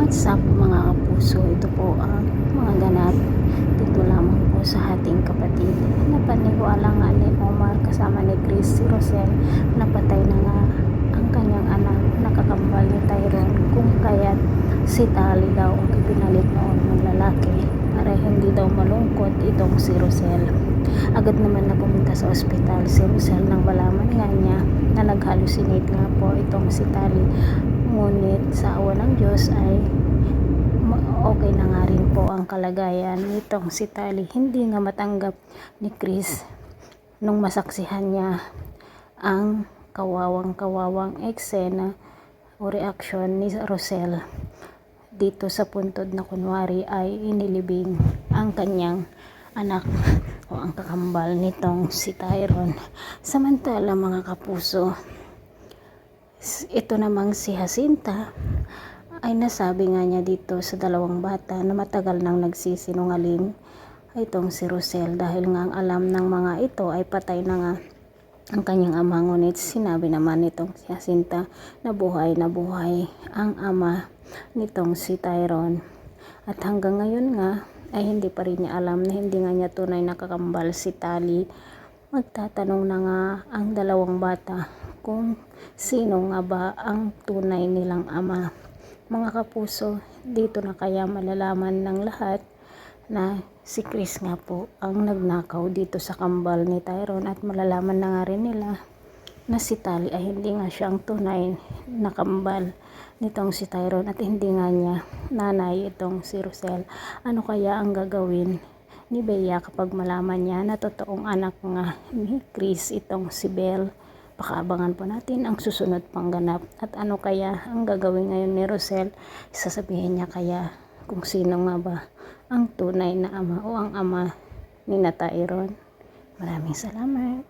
What's up mga kapuso? Ito po ang mga ganap dito lamang po sa ating kapatid. Napaniwala nga ni Omar kasama ni Chris si Rosel, napatay na nga ang kanyang anak, nakakambal ni Tyrone, kung kaya't si Tali daw ang ipinalit noon ng lalaki para hindi daw malungkot itong si Rosel. Agad naman na pumunta sa ospital si Rosel nang malaman nga niya na nag-hallucinate nga po itong si Tali. Ngunit sa awa ng Diyos ay okay na nga rin po ang kalagayan nitong si Tali. Hindi nga matanggap ni Chris nung masaksihan niya ang kawawang eksena o reaksyon ni Rosel dito sa puntod na kunwari ay inilibing ang kanyang anak o ang kakambal nitong si Tyrone. Samantala mga kapuso, ito namang si Jacinta ay nasabi nga niya dito sa dalawang bata na matagal nang nagsisinungaling itong si Rosel dahil nga ang alam ng mga ito ay patay na nga ang kanyang ama. Ngunit sinabi naman nitong si Jacinta na buhay ang ama nitong si Tyrone, at hanggang ngayon nga ay hindi pa rin niya alam na hindi nga niya tunay na kakambal si Tali. Magtatanong na nga ang dalawang bata kung sino nga ba ang tunay nilang ama. Mga kapuso, dito na kaya malalaman ng lahat na si Chris nga po ang nagnakaw dito sa kambal ni Tyrone, at malalaman na nga rin nila na si Tali ay hindi nga siyang tunay na kambal nitong si Tyrone, at hindi nga niya nanay itong si Rosel. Ano kaya ang gagawin ni Bea kapag malaman niya na totoong anak nga ni Chris itong si Belle? Pakaabangan po natin ang susunod pang ganap. At ano kaya ang gagawin ngayon ni Rosel? Sasabihin niya kaya kung sino nga ba ang tunay na ama o ang ama ni Tyrone? Maraming salamat.